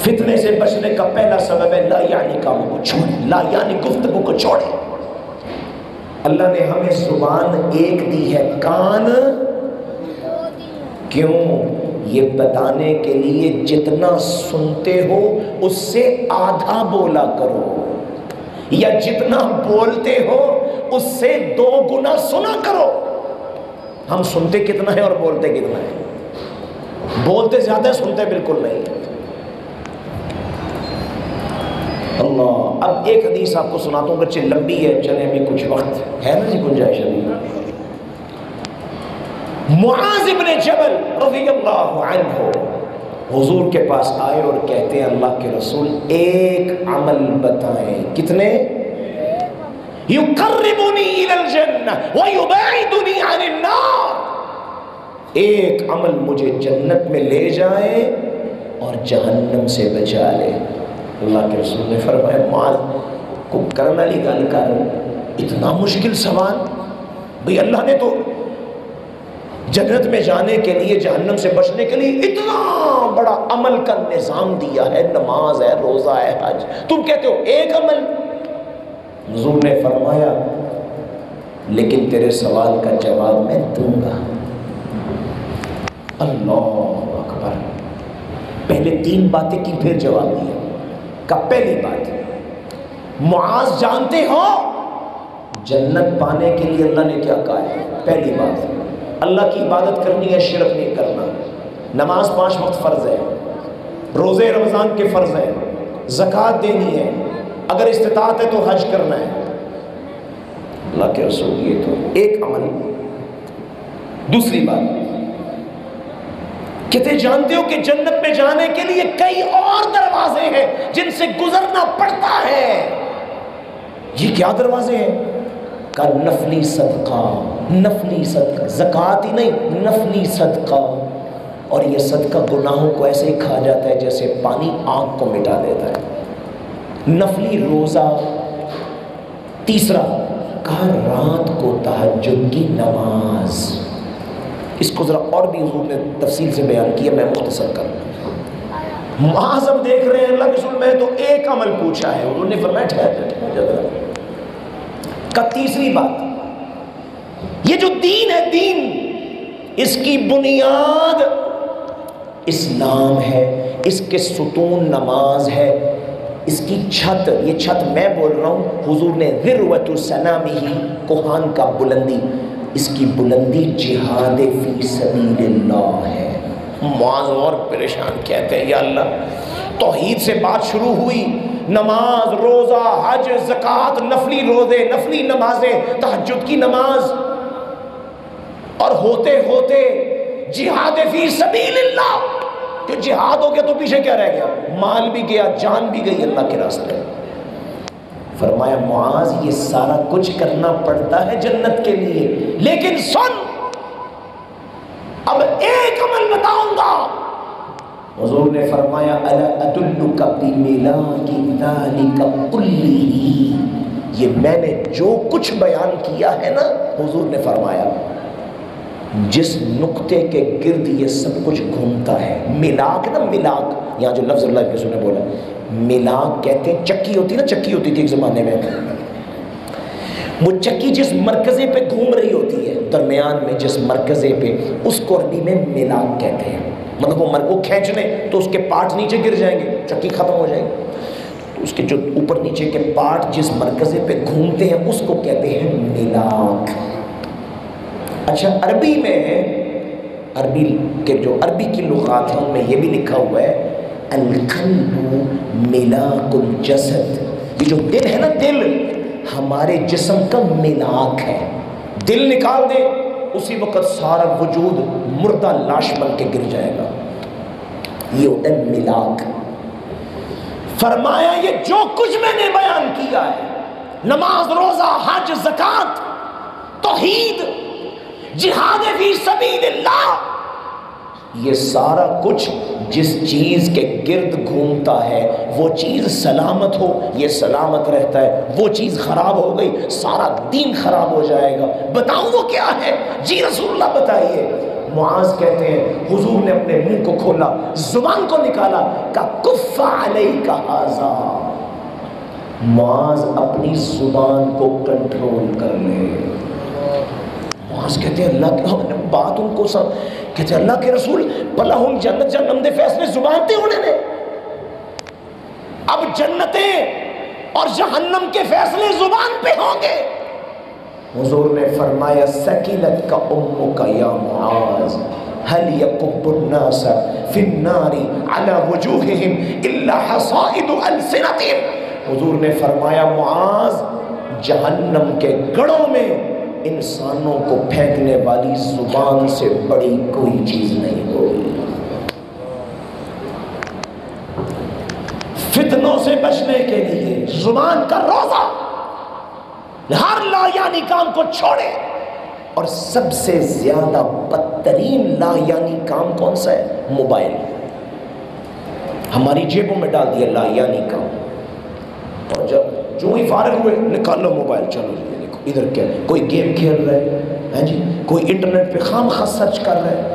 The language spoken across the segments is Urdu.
فتنے سے بچنے کا پہلا سبب ہے لا یعنی کاموں کو چھوڑے، لا یعنی گفتگو کو چھوڑے۔ اللہ نے ہمیں زبان ایک دی ہے، کان کیوں؟ یہ بتانے کے لیے جتنا سنتے ہو اس سے آدھا بولا کرو، یا جتنا بولتے ہو اس سے 2 گنا سنا کرو۔ ہم سنتے کتنا ہے اور بولتے کتنا ہے؟ بولتے زیادہ، سنتے بالکل نہیں۔ اللہ، اب ایک حدیث آپ کو سناتا ہوں، بچے لمبی ہے، چلیں ابھی کچھ وقت ہے نا جی، گنجائش ابھی۔ معاذ ابن جبل رضی اللہ عنہ حضور کے پاس آئے اور کہتے ہیں اللہ کے رسول ایک عمل بتائیں۔ کتنے؟ یقربنی الی الجنہ ویبعدنی عن النار، ایک عمل مجھے جنت میں لے جائے اور جہنم سے بچا لے۔ اللہ کے رسول نے فرمایا معاذ کو کرنے والی گل کر، اتنا مشکل سوال؟ بھئی اللہ نے تو جنت میں جانے کے لیے، جہنم سے بچنے کے لیے اتنا بڑا عمل کا نظام دیا ہے، نماز ہے، روزہ ہے، حج، تم کہتے ہو ایک عمل؟ حضور نے فرمایا لیکن تیرے سوال کا جواب میں دوں گا۔ اللہ اکبر، پہلے 3 باتیں کی پھر جواب دیا۔ کا پہلی بات، معاذ جانتے ہو جنت پانے کے لیے اللہ نے کیا کہا ہے؟ پہلی بات، اللہ کی عبادت کرنی ہے، شرک نہیں کرنا، نماز 5 وقت فرض ہے، روزے رمضان کے فرض ہیں، زکوٰۃ دینی ہے، اگر استطاعت ہے تو حج کرنا ہے۔ اللہ کے رسول یہ تو ایک عمل۔ دوسری بات کہتے جانتے ہو کہ جنت میں جانے کے لیے کئی اور دروازے ہیں جن سے گزرنا پڑتا ہے، یہ کیا دروازے ہیں؟ کا نفلی صدقہ، نفلی صدقہ، زکوٰۃ ہی نہیں، نفلی صدقہ، اور یہ صدقہ گناہوں کو ایسے ہی کھا جاتا ہے جیسے پانی آنکھ کو مٹا دیتا ہے۔ نفلی روزہ۔ تیسرا کہا رات کو تہجد کی نماز، اس کو ذرا اور بھی حضور نے تفصیل سے بیان کیا، میں مختصر کروں۔ معاذ ہم دیکھ رہے ہیں اللہ کے رسول میں تو ایک عمل پوچھا ہے، حضور نے فرمایا ٹھہر کا تیسری بات، یہ جو دین ہے، دین اس کی بنیاد اسلام ہے، اس کے ستون نماز ہے، اس کی چھت، یہ چھت میں بول رہا ہوں، حضور نے ذروۃ سنامہ، کوہان کا بلندی، اس کی بلندی جہاد فی سبیل اللہ ہے۔ معاذ اور پریشان کہتے ہیں یا اللہ، توحید سے بات شروع ہوئی، نماز، روزہ، حج، زکوٰۃ، نفلی روزے، نفلی نمازیں، تہجد کی نماز، اور ہوتے ہوتے جہاد فی سبیل اللہ، کہ جہاد ہو گیا تو پیچھے کیا رہ گیا؟ مال بھی گیا، جان بھی گئی اللہ کے راستے۔ فرمایا معاذ یہ سارا کچھ کرنا پڑتا ہے جنت کے لیے، لیکن سن اب ایک عمل بتاؤں گا۔ حضور نے فرمایا الا ادلک بملاک ذلک کلہ، یہ میں نے جو کچھ بیان کیا ہے نا، حضور نے فرمایا جس نقطے کے گرد یہ سب کچھ گھومتا ہے، ملاک نا، ملاک یہاں جو لفظ اللہ کے رسول نے بولا، ملاک کہتے ہیں چکی ہوتی نا، چکی ہوتی تھی ایک زمانے میں، وہ چکی جس مرکزے پہ گھوم رہی ہوتی ہے، درمیان میں جس مرکزے پہ، اس کو عربی میں ملاک کہتے ہیں۔ مطلب وہ کھینچ لیں تو اس کے پارٹ نیچے گر جائیں گے، چکی ختم ہو جائے گی، تو اس کے جو اوپر نیچے کے پارٹ جس مرکزے پہ گھومتے ہیں اس کو کہتے ہیں ملاک۔ اچھا عربی میں، عربی کے جو عربی کی لغات ہیں ان میں یہ بھی لکھا ہوا ہے القلب ملاک الجسد، یہ جو دل ہے نا، دل ہمارے جسم کا ملاک ہے، دل نکال دے اسی وقت سارا وجود مردہ لاش بن کے گر جائے گا، یہ ہوتا ہے ملاک۔ فرمایا یہ جو کچھ میں نے بیان کیا ہے، نماز، روزہ، حج، زکوٰۃ، توحید، جہاد فی سبیل اللہ، یہ سارا کچھ جس چیز کے گرد گھومتا ہے وہ چیز سلامت ہو یہ سلامت رہتا ہے، وہ چیز خراب ہو گئی سارا دین خراب ہو جائے گا۔ بتاؤں وہ کیا ہے؟ جی رسول اللہ بتائیے۔ معاذ کہتے ہیں حضور نے اپنے منہ کو کھولا، زبان کو نکالا، کہا کف کف علیک ھذا، معاذ اپنی زبان کو کنٹرول کر لے۔ معاذ کہتے ہیں اللہ کے بات ان کو سب کہتے ہیں اللہ کے رسول بھلا ہم جنت جہنم دے فیصلے زبان تے ہونے نے، اب جنتیں اور جہنم کے فیصلے زبان پہ ہوں گے۔ حضور نے فرمایا سکیلت کا امک یا معاذ هل يكب الناس في النار على وجوههم الا حصائد السنتهم، حضور نے فرمایا معاذ جہنم کے گڑھوں میں انسانوں کو پھینکنے والی زبان سے بڑی کوئی چیز نہیں ہوگی۔ فتنوں سے بچنے کے لیے زبان کا روزہ، ہر لا یعنی کام کو چھوڑے۔ اور سب سے زیادہ بدترین لا یعنی کام کون سا ہے؟ موبائل۔ ہماری جیبوں میں ڈال دیا لا یعنی کام، اور جب جو ہی فارغ ہوئے نکال لو موبائل، چلو جی دیکھو ادھر کیا، کوئی گیم کھیل رہے ہیں جی، کوئی انٹرنیٹ پہ خام خواہ سرچ کر رہے ہیں،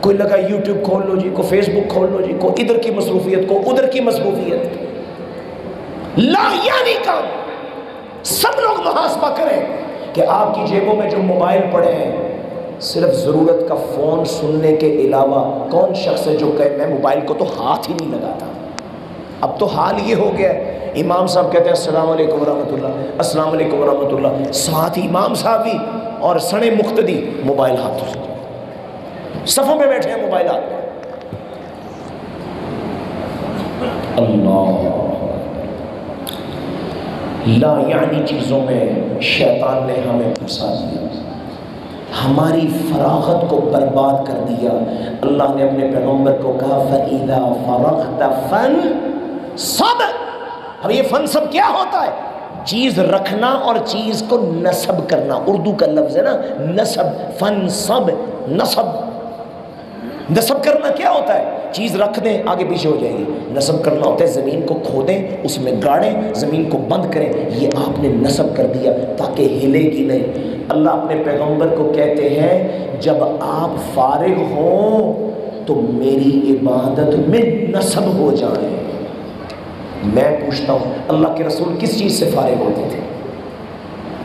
کوئی لگا یوٹیوب کھول لو جی، کوئی فیس بک کھول لو جی، کوئی ادھر کی مصروفیت، کوئی ادھر کی مصروفیت، لا یعنی کام۔ سب لوگ محاسبہ کریں کہ آپ کی جیبوں میں جو موبائل پڑے ہیں، صرف ضرورت کا فون سننے کے علاوہ کون شخص ہے جو کہے میں موبائل کو تو ہاتھ ہی نہیں لگاتا؟ اب تو حال یہ ہو گیا ہے، امام صاحب کہتے ہیں السلام علیکم ورحمۃ اللہ، السلام علیکم ورحمۃ اللہ، ساتھ ہی امام صاحب بھی اور سنے مقتدی موبائل ہاتھ سے، صفوں میں بیٹھے ہیں موبائل ہاتھ میں۔ اللہ، لا یعنی چیزوں میں شیطان نے ہمیں پھنسا دیا، ہماری فراغت کو برباد کر دیا۔ اللہ نے اپنے پیغمبر کو کہا فَإِذَا فَرَغْتَ فَانْصَبْ۔ اب یہ فنصب کیا ہوتا ہے؟ چیز رکھنا اور چیز کو نصب کرنا، اردو کا لفظ ہے نا نصب، فنصب، نصب۔ نصب کرنا کیا ہوتا ہے؟ چیز رکھ دیں آگے پیچھے ہو جائے گی، نصب کرنا ہوتا ہے زمین کو کھودیں، اس میں گاڑیں، زمین کو بند کریں، یہ آپ نے نصب کر دیا تاکہ ہلے گی نہیں۔ اللہ اپنے پیغمبر کو کہتے ہیں جب آپ فارغ ہوں تو میری عبادت میں نصب ہو جائیں۔ میں پوچھتا ہوں اللہ کے رسول کس چیز سے فارغ ہوتے تھے؟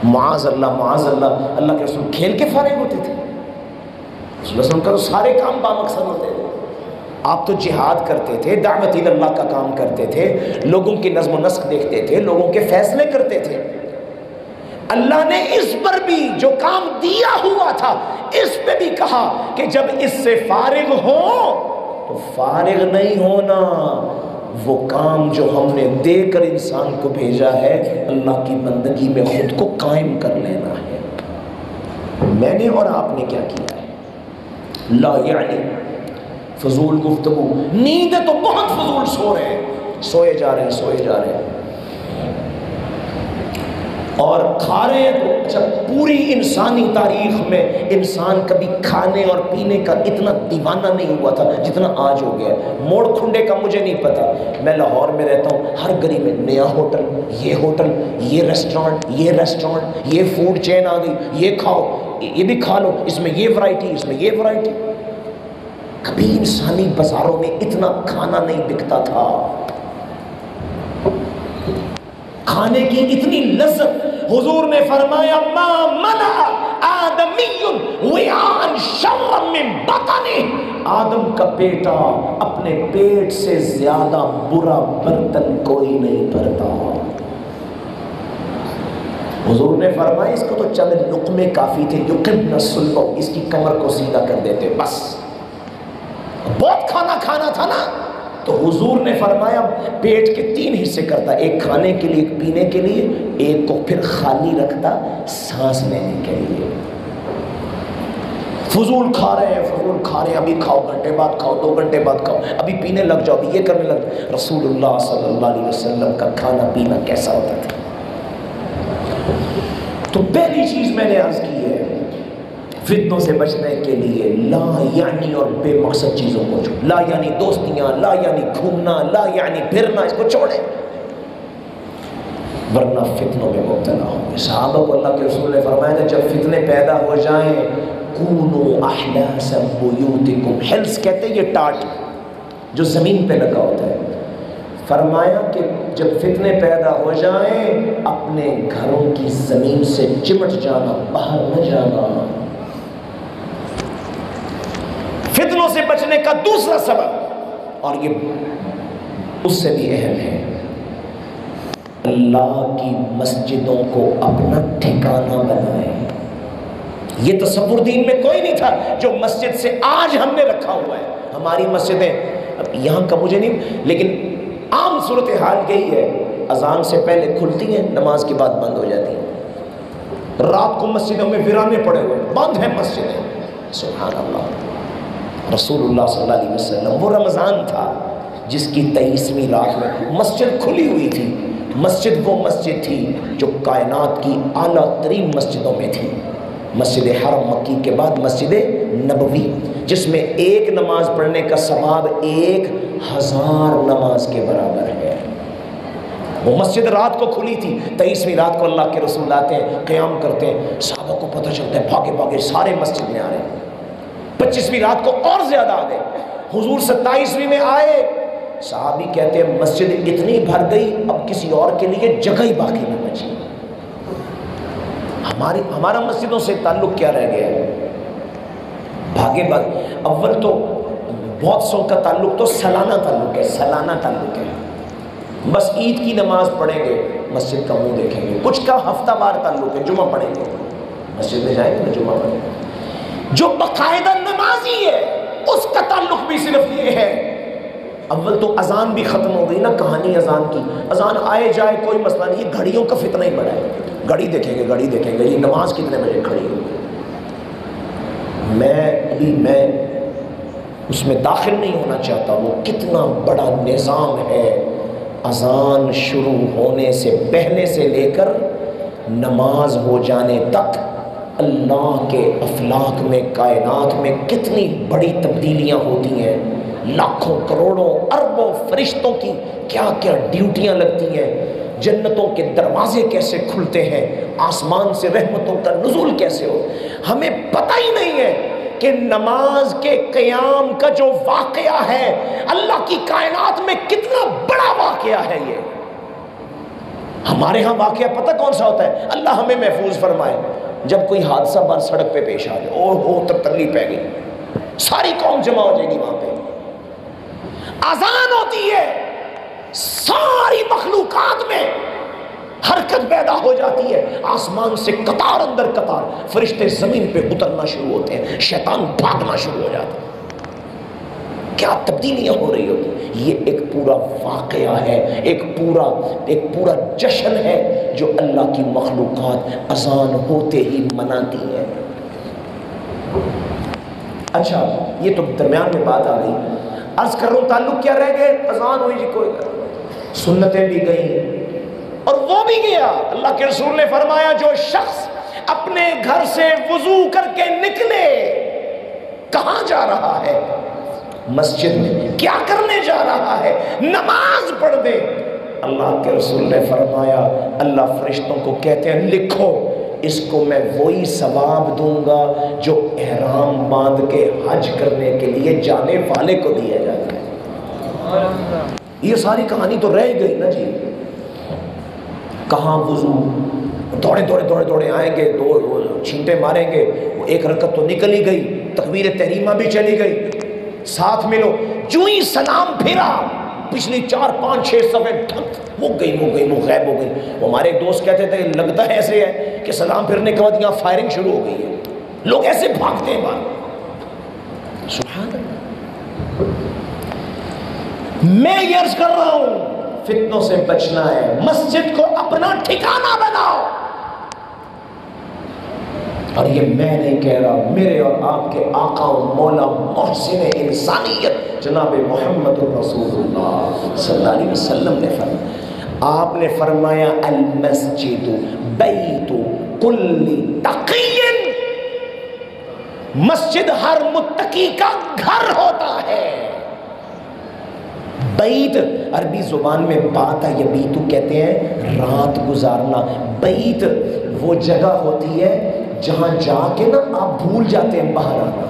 معاذ اللہ معاذ اللہ، اللہ کے رسول کھیل کے فارغ ہوتے تھے؟ رسول کا تو سارے کام بامقصد ہوتے تھے۔ آپ تو جہاد کرتے تھے، دعوت اللہ کا کام کرتے تھے، لوگوں کی نظم و نسق دیکھتے تھے، لوگوں کے فیصلے کرتے تھے۔ اللہ نے اس پر بھی جو کام دیا ہوا تھا اس پہ بھی کہا کہ جب اس سے فارغ ہو تو فارغ نہیں ہونا، وہ کام جو ہم نے دے کر انسان کو بھیجا ہے اللہ کی بندگی میں خود کو قائم کر لینا ہے۔ میں نے اور آپ نے کیا کیا ہے؟ لا یعنی فضول گفتگو، نیندیں تو بہت فضول سو رہے ہیں، سوئے جا رہے ہیں سوئے جا رہے ہیں اور کھا رہے ہیں تو اچھا پوری انسانی تاریخ میں انسان کبھی کھانے اور پینے کا اتنا دیوانہ نہیں ہوا تھا جتنا آج ہو گیا ہے۔ موڑ کھنڈے کا مجھے نہیں پتا، میں لاہور میں رہتا ہوں، ہر گلی میں نیا ہوٹل، یہ ریسٹورانٹ، یہ فوڈ چین آ گئی، یہ کھاؤ یہ بھی کھا لو، اس میں یہ ورائٹی، اس میں یہ ورائٹی۔ کبھی انسانی بازاروں میں اتنا کھانا نہیں بکتا تھا، کھانے کی اتنی لذت۔ حضور نے فرمایا ما منع آدمی وعاء شرا من بطنہ، آدم کا بیٹا اپنے پیٹ سے زیادہ برا برتن کوئی نہیں بھرتا۔ حضور نے فرمایا اس کو تو چند لقمے کافی تھے، یقمن صلبہ، اس کی کمر کو سیدھا کر دیتے، بس بہت کھانا تھا نا۔ تو حضور نے فرمایا پیٹ کے 3 حصے کرتا، ایک کھانے کے لیے، ایک پینے کے لیے، ایک کو پھر خالی رکھتا سانس لینے کے لیے۔ فضول کھا رہے ہیں، ابھی کھاؤ، گھنٹے بعد کھاؤ، 2 گھنٹے بعد کھاؤ، ابھی پینے لگ جاؤ، ابھی یہ کرنے لگ جاؤ۔ رسول اللہ صلی اللہ علیہ وسلم کا کھانا پینا کیسا ہوتا تھا؟ تو پہلی چیز میں نے عرض کی ہے فتنوں سے بچنے کے لیے لا یعنی اور بے مقصد چیزوں کو چھوڑ، لا یعنی دوستیاں، لا یعنی گھومنا، لا یعنی پھرنا، اس کو چھوڑیں ورنہ فتنوں میں مبتلا ہوں گے۔ صحابہ کو اللہ کے رسول نے فرمایا تھا جب فتنے پیدا ہو جائیں کونوا احلاس بیوتکم، ہلس کہتے ہیں یہ ٹاٹ جو زمین پہ لگا ہوتا ہے، فرمایا کہ جب فتنے پیدا ہو جائیں اپنے گھروں کی زمین سے چمٹ جانا، باہر نہ جانا۔ فتنوں سے بچنے کا دوسرا سبب، اور یہ اس سے بھی اہم ہے، اللہ کی مسجدوں کو اپنا ٹھکانہ بنائیں۔ یہ تصور دین میں کوئی نہیں تھا جو مسجد سے آج ہم نے رکھا ہوا ہے۔ ہماری مسجدیں اب یہاں کا مجھے نہیں، لیکن عام صورتحال یہی ہے، اذان سے پہلے کھلتی ہیں، نماز کے بعد بند ہو جاتی ہیں۔ رات کو مسجدوں میں ویرانے پڑے ہوئے، بند ہیں مسجدیں۔ سبحان اللہ، رسول اللہ صلی اللہ علیہ وسلم، وہ رمضان تھا جس کی 23ویں رات میں مسجد کھلی ہوئی تھی۔ مسجد وہ مسجد تھی جو کائنات کی اعلیٰ ترین مسجدوں میں تھی، مسجد حرم مکی کے بعد مسجد نبوی، جس میں ایک نماز پڑھنے کا ثواب 1000 نماز کے برابر ہے۔ وہ مسجد رات کو کھلی تھی، 23ویں رات کو اللہ کے رسول آتے ہیں، قیام کرتے ہیں، صحابہ کو پتہ چلتا ہے، بھاگے بھاگے سارے مسجد میں آ رہے ہیں۔ 25ویں رات کو اور زیادہ آ گئے، حضور 27ویں میں آئے، صحابی کہتے ہیں مسجد اتنی بھر گئی اب کسی اور کے لیے جگہ ہی باقی نہ بچی۔ ہمارا مسجدوں سے تعلق کیا رہ گیا ہے؟ بھاگے بھاگے، اول تو بہت سو کا تعلق تو سالانہ تعلق ہے، سالانہ تعلق ہے، بس عید کی نماز پڑھیں گے مسجد کا منہ دیکھیں گے، کچھ کا ہفتہ وار تعلق ہے، جمعہ پڑھیں گے مسجد میں جائیں گے، جمعہ پڑھیں گے۔ جو باقاعدہ نمازی ہے اس کا تعلق بھی صرف یہ ہے، اول تو اذان بھی ختم ہو گئی نا، کہانی اذان کی، اذان آئے جائے کوئی مسئلہ نہیں، یہ گھڑیوں کا فتنہ ہی بڑا ہے، گھڑی دیکھیں گے، گھڑی دیکھیں گے، یہ نماز کتنے بجے کھڑی ہوگی۔ میں اس میں داخل نہیں ہونا چاہتا، وہ کتنا بڑا نظام ہے، اذان شروع ہونے سے پہلے سے لے کر نماز ہو جانے تک اللہ کے افلاک میں، کائنات میں کتنی بڑی تبدیلیاں ہوتی ہیں، لاکھوں کروڑوں اربوں فرشتوں کی کیا کیا ڈیوٹیاں لگتی ہیں، جنتوں کے دروازے کیسے کھلتے ہیں، آسمان سے رحمتوں کا نزول کیسے ہو، ہمیں پتہ ہی نہیں ہے کہ نماز کے قیام کا جو واقعہ ہے اللہ کی کائنات میں کتنا بڑا واقعہ ہے۔ یہ ہمارے ہاں واقعہ پتہ کون سا ہوتا ہے؟ اللہ ہمیں محفوظ فرمائے، جب کوئی حادثہ بار سڑک پہ پیش آ جائے، او ہو ترتلی پہ گئی، ساری قوم جمع ہو جائے گی وہاں پہ، اذان ہوتی ہے، ساری مخلوقات میں حرکت پیدا ہو جاتی ہے، آسمان سے قطار اندر قطار فرشتے زمین پہ اترنا شروع ہوتے ہیں، شیطان بھاگنا شروع ہو جاتا ہے، کیا تبدیلیاں ہو رہی ہوتی، یہ ایک پورا واقعہ ہے، ایک پورا جشن ہے جو اللہ کی مخلوقات اذان ہوتے ہی مناتی ہے۔ اچھا، یہ تو درمیان میں بات آ گئی، عرض کر رہا ہوں تعلق کیا رہ گئے؟ اذان ہوئی جی، کوئی سنتیں بھی گئیں اور وہ بھی گیا۔ اللہ کے رسول نے فرمایا جو شخص اپنے گھر سے وضو کر کے نکلے، کہاں جا رہا ہے؟ مسجد میں۔ کیا کرنے جا رہا ہے؟ نماز پڑھ دے۔ اللہ کے رسول نے فرمایا اللہ فرشتوں کو کہتے ہیں لکھو اس کو میں وہی ثواب دوں گا جو احرام باندھ کے حج کرنے کے لیے جانے والے کو دیا جاتا ہے۔ یہ ساری کہانی تو رہ گئی نا جی، کہاں وضو، دوڑے آئیں گے، دو چھینٹے ماریں گے، وہ ایک رکعت تو نکل ہی گئی، تکبیر تحریمہ بھی چلی گئی، ساتھ ملو، جو ہی سلام پھیرا پچھلی 4 5 6 صفیں وہ غائب ہو گئی۔ وہ ہمارے ایک دوست کہتے تھے لگتا ہے ایسے ہے کہ سلام پھرنے کے بعد یہاں فائرنگ شروع ہو گئی ہے، لوگ ایسے بھاگتے ہیں باہر۔ سبحان اللہ، میں یہ عرض کر رہا ہوں فتنوں سے بچنا ہے، مسجد کو اپنا ٹھکانہ بناؤ۔ اور یہ میں نہیں کہہ رہا، میرے اور آپ کے آقا و مولا محسن انسانیت جناب محمد رسول اللہ صلی اللہ علیہ وسلم نے فرمایا، آپ نے فرمایا المسجد بیت کل تقی، مسجد ہر متقی کا گھر ہوتا ہے۔ بیت عربی زبان میں بات ہے، یبیتو کہتے ہیں رات گزارنا، بیت وہ جگہ ہوتی ہے جہاں جا کے نا آپ بھول جاتے ہیں باہر آنا،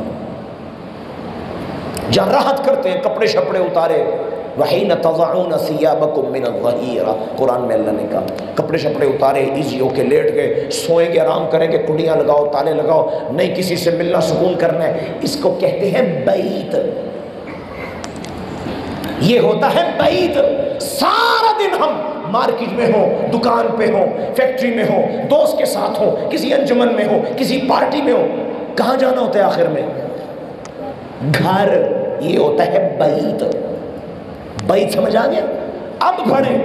جہاں راحت کرتے ہیں، کپڑے شپڑے اتارے، وَحِينَ تَضَعُونَ ثِيَابَكُم مِّنَ الظَّهِيرَةِ، قرآن میں اللہ نے کہا کپڑے شپڑے اتارے، ایزی ہو کے لیٹ گئے، سوئیں گے، آرام کریں گے، کنڈیاں لگاؤ، تالے لگاؤ، نہیں کسی سے ملنا سکون کرنا ہے، اس کو کہتے ہیں بیت۔ یہ ہوتا ہے بیت۔ سارا دن ہم مارکیٹ میں ہوں، دکان پہ ہوں، فیکٹری میں ہوں، دوست کے ساتھ ہوں، کسی انجمن میں ہوں، کسی پارٹی میں ہوں، کہاں جانا ہوتا ہے آخر میں؟ گھر۔ یہ ہوتا ہے بیت۔ بیت سمجھ آ گیا؟ اب پڑھیں،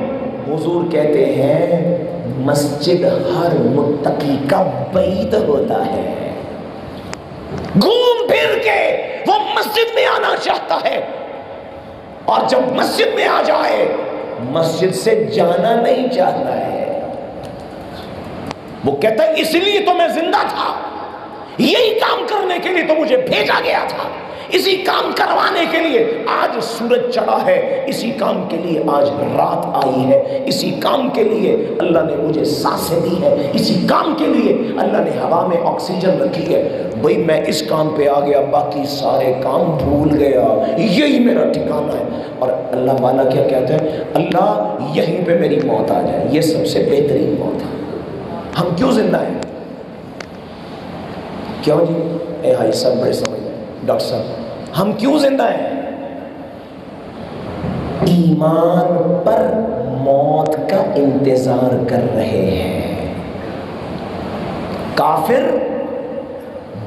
حضور کہتے ہیں مسجد ہر متقی کا بیت ہوتا ہے۔ گھوم پھر کے وہ مسجد میں آنا چاہتا ہے، اور جب مسجد میں آ جائے مسجد سے جانا نہیں چاہتا ہے۔ وہ کہتا ہے اس لیے تو میں زندہ تھا، یہی کام کرنے کے لیے تو مجھے بھیجا گیا تھا، اسی کام کروانے کے لیے آج سورج چڑھا ہے، اسی کام کے لیے آج رات آئی ہے، اسی کام کے لیے اللہ نے مجھے سانسیں دی ہے، اسی کام کے لیے اللہ نے ہوا میں آکسیجن رکھی ہے۔ بھئی میں اس کام پہ آ گیا، باقی سارے کام بھول گیا، یہی میرا ٹھکانہ ہے۔ اور اللہ والا کیا کہتا ہے؟ اللہ یہیں پہ میری موت آ جائے، یہ سب سے بہترین موت ہے۔ ہم کیوں زندہ ہیں؟ کیوں جی؟ اے بھائی صاحب بڑے سمجھ ڈاکٹر صاحب، ہم کیوں زندہ ہیں؟ ایمان پر موت کا انتظار کر رہے ہیں۔ کافر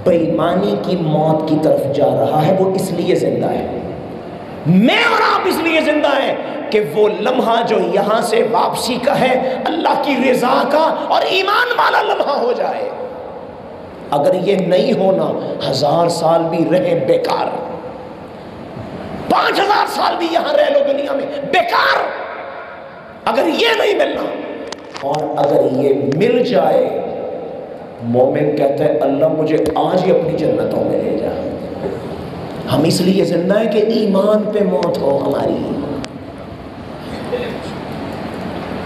بے ایمانی کی موت کی طرف جا رہا ہے، وہ اس لیے زندہ ہے۔ میں اور آپ اس لیے زندہ ہیں کہ وہ لمحہ جو یہاں سے واپسی کا ہے اللہ کی رضا کا اور ایمان والا لمحہ ہو جائے۔ اگر یہ نہیں ہونا 1000 سال بھی رہے بیکار، 5000 سال بھی یہاں رہ لو دنیا میں بیکار، اگر یہ نہیں ملنا۔ اور اگر یہ مل جائے، مومن کہتا ہے اللہ مجھے آج ہی اپنی جنتوں میں لے جا۔ ہم اس لیے زندہ ہیں کہ ایمان پہ موت ہو ہماری۔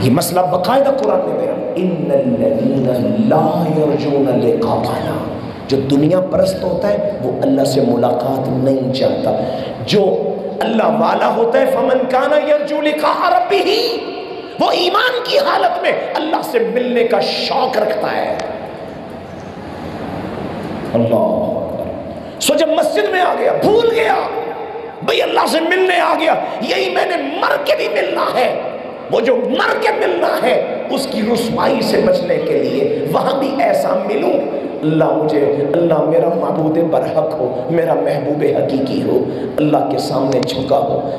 یہ مسئلہ باقاعدہ قرآن میں بیان، ان الذین لا یرجون لقاءنا، جو دنیا پرست ہوتا ہے وہ اللہ سے ملاقات نہیں چاہتا۔ جو اللہ والا ہوتا ہے فمن کان یرجو لقاء ربہ، وہ ایمان کی حالت میں اللہ سے ملنے کا شوق رکھتا ہے۔ اللہ سو جب مسجد میں آ گیا، بھول گیا بھئی اللہ سے ملنے آ گیا، یہی میں نے مر کے بھی ملنا ہے، وہ جو مر کے ملنا ہے اس کی رسوائی سے بچنے کے لیے وہاں بھی ایسا ملوں، اللہ مجھے، اللہ میرا معبود برحق ہو، میرا محبوب حقیقی ہو، اللہ کے سامنے جھکا ہو۔